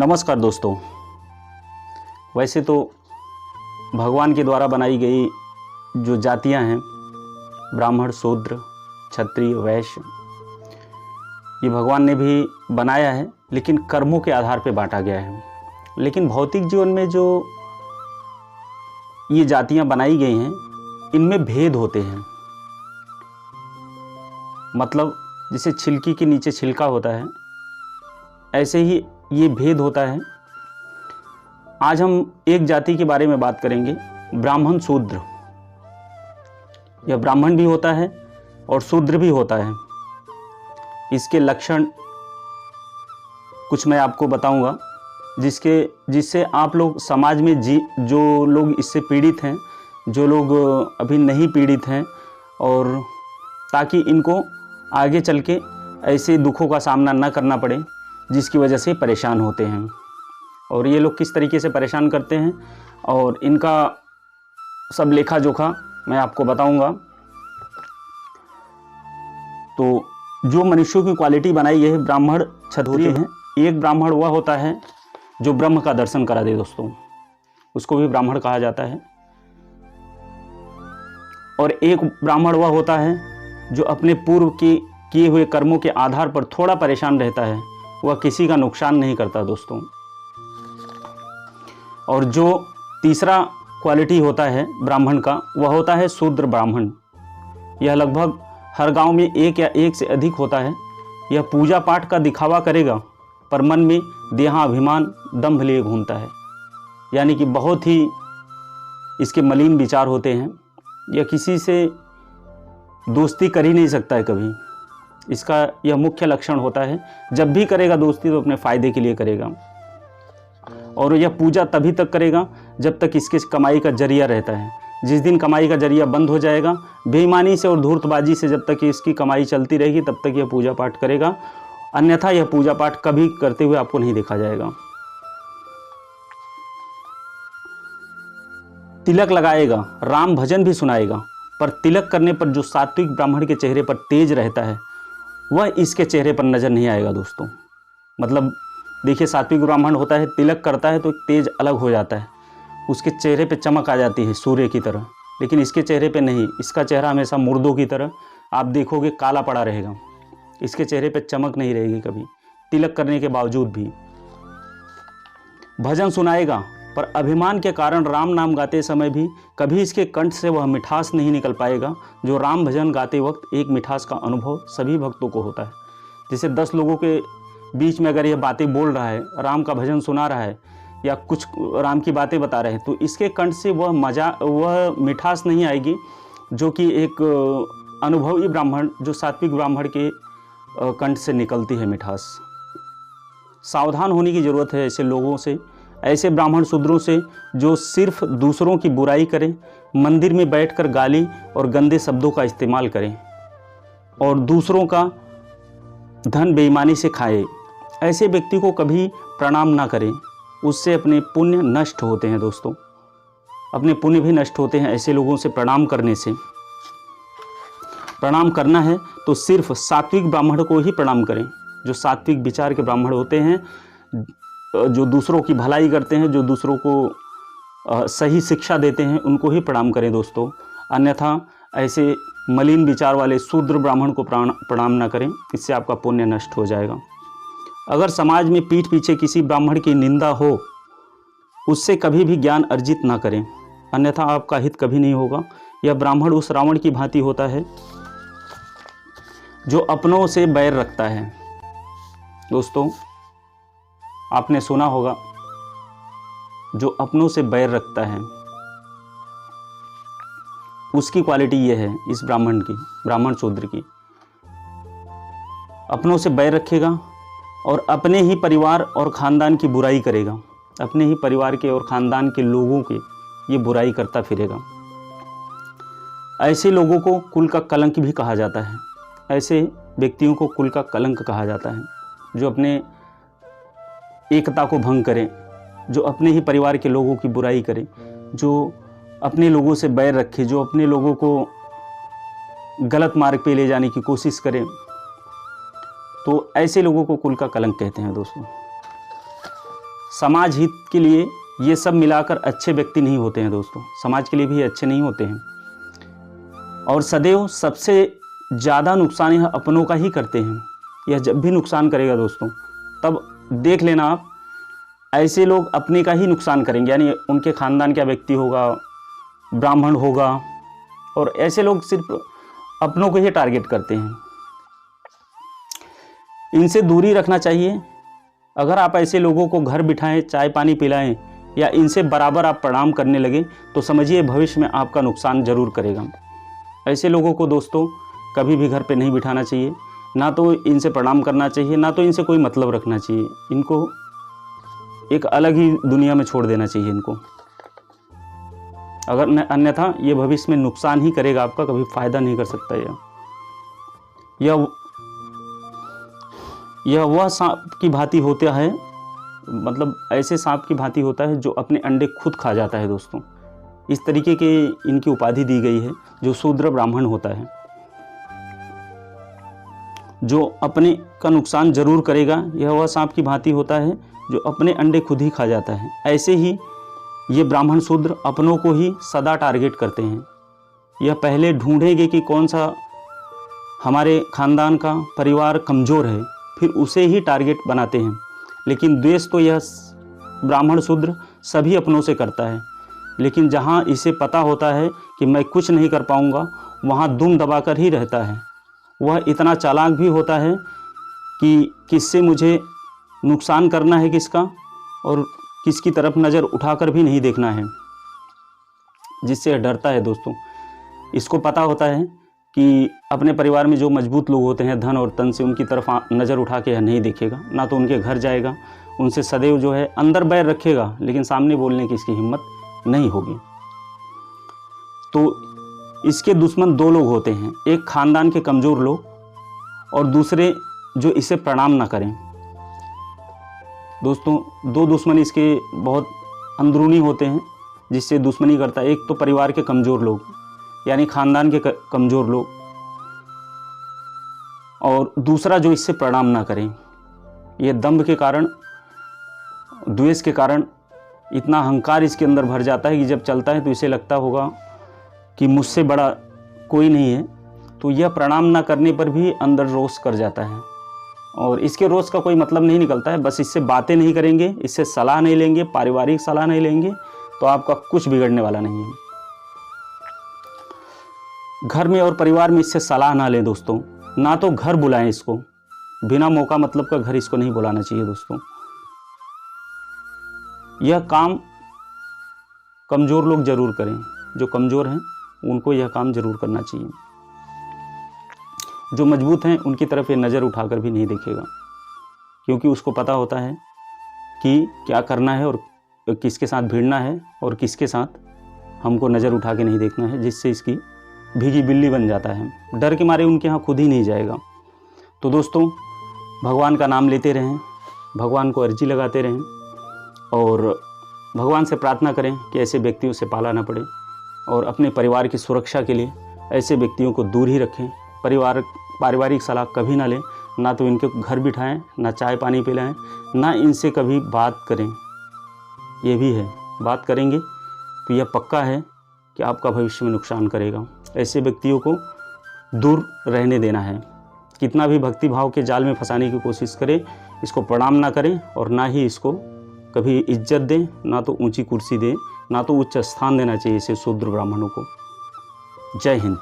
नमस्कार दोस्तों। वैसे तो भगवान के द्वारा बनाई गई जो जातियां हैं, ब्राह्मण, शूद्र, क्षत्रिय, वैश्य, ये भगवान ने भी बनाया है, लेकिन कर्मों के आधार पर बांटा गया है। लेकिन भौतिक जीवन में जो ये जातियां बनाई गई हैं, इनमें भेद होते हैं। मतलब जैसे छिलकी के नीचे छिलका होता है, ऐसे ही ये भेद होता है। आज हम एक जाति के बारे में बात करेंगे, ब्राह्मण शूद्र। यह ब्राह्मण भी होता है और शूद्र भी होता है। इसके लक्षण कुछ मैं आपको बताऊंगा, जिससे आप लोग समाज में जो लोग इससे पीड़ित हैं, जो लोग अभी नहीं पीड़ित हैं, और ताकि इनको आगे चल के ऐसे दुखों का सामना न करना पड़े जिसकी वजह से परेशान होते हैं। और ये लोग किस तरीके से परेशान करते हैं और इनका सब लेखा जोखा मैं आपको बताऊंगा। तो जो मनुष्यों की क्वालिटी बनाई है, ब्राह्मण क्षत्रिय हैं। एक ब्राह्मण वह होता है जो ब्रह्म का दर्शन करा दे दोस्तों, उसको भी ब्राह्मण कहा जाता है। और एक ब्राह्मण वह होता है जो अपने पूर्व के किए हुए कर्मों के आधार पर थोड़ा परेशान रहता है, वह किसी का नुकसान नहीं करता दोस्तों। और जो तीसरा क्वालिटी होता है ब्राह्मण का, वह होता है शूद्र ब्राह्मण। यह लगभग हर गांव में एक या एक से अधिक होता है। यह पूजा पाठ का दिखावा करेगा, पर मन में देहाभिमान, दंभ लिए घूमता है। यानी कि बहुत ही इसके मलिन विचार होते हैं। यह किसी से दोस्ती कर ही नहीं सकता है कभी। इसका यह मुख्य लक्षण होता है। जब भी करेगा दोस्ती तो अपने फ़ायदे के लिए करेगा, और यह पूजा तभी तक करेगा जब तक इसके कमाई का जरिया रहता है। जिस दिन कमाई का जरिया बंद हो जाएगा, बेईमानी से और धूर्तबाजी से जब तक इसकी कमाई चलती रहेगी, तब तक यह पूजा पाठ करेगा। अन्यथा यह पूजा पाठ कभी करते हुए आपको नहीं देखा जाएगा। तिलक लगाएगा, राम भजन भी सुनाएगा, पर तिलक करने पर जो सात्विक ब्राह्मण के चेहरे पर तेज रहता है, वह इसके चेहरे पर नज़र नहीं आएगा दोस्तों। मतलब देखिए, सात्विक ब्राह्मण होता है, तिलक करता है तो एक तेज अलग हो जाता है, उसके चेहरे पे चमक आ जाती है सूर्य की तरह। लेकिन इसके चेहरे पे नहीं, इसका चेहरा हमेशा मुर्दों की तरह आप देखोगे काला पड़ा रहेगा। इसके चेहरे पे चमक नहीं रहेगी कभी, तिलक करने के बावजूद भी। भजन सुनाएगा, पर अभिमान के कारण राम नाम गाते समय भी कभी इसके कंठ से वह मिठास नहीं निकल पाएगा जो राम भजन गाते वक्त एक मिठास का अनुभव सभी भक्तों को होता है। जैसे 10 लोगों के बीच में अगर यह बातें बोल रहा है, राम का भजन सुना रहा है या कुछ राम की बातें बता रहे हैं, तो इसके कंठ से वह मिठास नहीं आएगी जो कि एक अनुभवी ब्राह्मण, जो सात्विक ब्राह्मण के कंठ से निकलती है मिठास। सावधान होने की ज़रूरत है ऐसे लोगों से, ऐसे ब्राह्मण शूद्रों से जो सिर्फ दूसरों की बुराई करें, मंदिर में बैठकर गाली और गंदे शब्दों का इस्तेमाल करें और दूसरों का धन बेईमानी से खाए। ऐसे व्यक्ति को कभी प्रणाम ना करें, उससे अपने पुण्य नष्ट होते हैं दोस्तों। अपने पुण्य भी नष्ट होते हैं ऐसे लोगों से प्रणाम करने से। प्रणाम करना है तो सिर्फ सात्विक ब्राह्मण को ही प्रणाम करें। जो सात्विक विचार के ब्राह्मण होते हैं, जो दूसरों की भलाई करते हैं, जो दूसरों को सही शिक्षा देते हैं, उनको ही प्रणाम करें दोस्तों। अन्यथा ऐसे मलिन विचार वाले शूद्र ब्राह्मण को प्रणाम ना करें, इससे आपका पुण्य नष्ट हो जाएगा। अगर समाज में पीठ पीछे किसी ब्राह्मण की निंदा हो, उससे कभी भी ज्ञान अर्जित ना करें, अन्यथा आपका हित कभी नहीं होगा। यह ब्राह्मण उस रावण की भांति होता है जो अपनों से बैर रखता है। दोस्तों, आपने सुना होगा, जो अपनों से बैर रखता है, उसकी क्वालिटी यह है इस ब्राह्मण की, ब्राह्मण शूद्र की। अपनों से बैर रखेगा और अपने ही परिवार और ख़ानदान की बुराई करेगा। अपने ही परिवार के और ख़ानदान के लोगों के ये बुराई करता फिरेगा। ऐसे लोगों को कुल का कलंक भी कहा जाता है। ऐसे व्यक्तियों को कुल का कलंक कहा जाता है, जो अपने एकता को भंग करें, जो अपने ही परिवार के लोगों की बुराई करें, जो अपने लोगों से बैर रखे, जो अपने लोगों को गलत मार्ग पे ले जाने की कोशिश करें। तो ऐसे लोगों को कुल का कलंक कहते हैं दोस्तों। समाज हित के लिए ये सब मिलाकर अच्छे व्यक्ति नहीं होते हैं दोस्तों, समाज के लिए भी अच्छे नहीं होते हैं। और सदैव सबसे ज़्यादा नुकसान यह अपनों का ही करते हैं। यह जब भी नुकसान करेगा दोस्तों, तब देख लेना आप, ऐसे लोग अपने का ही नुकसान करेंगे, यानी उनके खानदान का व्यक्ति होगा, ब्राह्मण होगा, और ऐसे लोग सिर्फ अपनों को ही टारगेट करते हैं। इनसे दूरी रखना चाहिए। अगर आप ऐसे लोगों को घर बिठाएं, चाय पानी पिलाएं या इनसे बराबर आप प्रणाम करने लगे तो समझिए भविष्य में आपका नुकसान जरूर करेगा। ऐसे लोगों को दोस्तों कभी भी घर पे नहीं बिठाना चाहिए, ना तो इनसे प्रणाम करना चाहिए, ना तो इनसे कोई मतलब रखना चाहिए। इनको एक अलग ही दुनिया में छोड़ देना चाहिए इनको। अगर अन्यथा ये भविष्य में नुकसान ही करेगा आपका, कभी फायदा नहीं कर सकता। यह वह सांप की भांति होता है, मतलब ऐसे सांप की भांति होता है जो अपने अंडे खुद खा जाता है दोस्तों। इस तरीके के इनकी उपाधि दी गई है जो शूद्र ब्राह्मण होता है, जो अपने का नुकसान जरूर करेगा। यह वह सांप की भांति होता है जो अपने अंडे खुद ही खा जाता है। ऐसे ही ये ब्राह्मण शूद्र अपनों को ही सदा टारगेट करते हैं। यह पहले ढूंढेंगे कि कौन सा हमारे खानदान का परिवार कमज़ोर है, फिर उसे ही टारगेट बनाते हैं। लेकिन द्वेष तो यह ब्राह्मण शूद्र सभी अपनों से करता है, लेकिन जहाँ इसे पता होता है कि मैं कुछ नहीं कर पाऊँगा, वहाँ दुम दबाकर ही रहता है। वह इतना चालाक भी होता है कि किससे मुझे नुकसान करना है किसका, और किसकी तरफ नज़र उठाकर भी नहीं देखना है, जिससे डरता है दोस्तों। इसको पता होता है कि अपने परिवार में जो मजबूत लोग होते हैं धन और तन से, उनकी तरफ नज़र उठा के नहीं देखेगा, ना तो उनके घर जाएगा, उनसे सदैव जो है अंदर बैर रखेगा, लेकिन सामने बोलने की इसकी हिम्मत नहीं होगी। तो इसके दुश्मन दो लोग होते हैं, एक खानदान के कमज़ोर लोग और दूसरे जो इसे प्रणाम ना करें। दोस्तों दो दुश्मन इसके बहुत अंदरूनी होते हैं जिससे दुश्मनी करता है। एक तो परिवार के कमज़ोर लोग, यानी खानदान के कमज़ोर लोग, और दूसरा जो इससे प्रणाम ना करें। ये दंभ के कारण, द्वेष के कारण इतना अहंकार इसके अंदर भर जाता है कि जब चलता है तो इसे लगता होगा कि मुझसे बड़ा कोई नहीं है, तो यह प्रणाम ना करने पर भी अंदर रोष कर जाता है। और इसके रोष का कोई मतलब नहीं निकलता है, बस इससे बातें नहीं करेंगे, इससे सलाह नहीं लेंगे, पारिवारिक सलाह नहीं लेंगे, तो आपका कुछ बिगड़ने वाला नहीं है। घर में और परिवार में इससे सलाह ना लें दोस्तों, ना तो घर बुलाएं इसको, बिना मौका मतलब का घर इसको नहीं बुलाना चाहिए दोस्तों। यह काम कमज़ोर लोग जरूर करें, जो कमज़ोर हैं उनको यह काम जरूर करना चाहिए। जो मजबूत हैं उनकी तरफ ये नज़र उठाकर भी नहीं देखेगा, क्योंकि उसको पता होता है कि क्या करना है और किसके साथ भिड़ना है और किसके साथ हमको नज़र उठा के नहीं देखना है, जिससे इसकी भीगी बिल्ली बन जाता है। डर के मारे उनके यहाँ खुद ही नहीं जाएगा। तो दोस्तों भगवान का नाम लेते रहें, भगवान को अर्जी लगाते रहें और भगवान से प्रार्थना करें कि ऐसे व्यक्तियों से पाला ना पड़े, और अपने परिवार की सुरक्षा के लिए ऐसे व्यक्तियों को दूर ही रखें। पारिवारिक सलाह कभी ना लें, ना तो इनके घर बिठाएं, ना चाय पानी पिलाएं, ना इनसे कभी बात करें। ये भी है, बात करेंगे तो यह पक्का है कि आपका भविष्य में नुकसान करेगा। ऐसे व्यक्तियों को दूर रहने देना है। कितना भी भक्ति भाव के जाल में फंसाने की कोशिश करें, इसको प्रणाम ना करें और ना ही इसको कभी इज्जत दें, ना तो ऊंची कुर्सी दें, ना तो उच्च स्थान देना चाहिए इसे शूद्र ब्राह्मणों को। जय हिंद।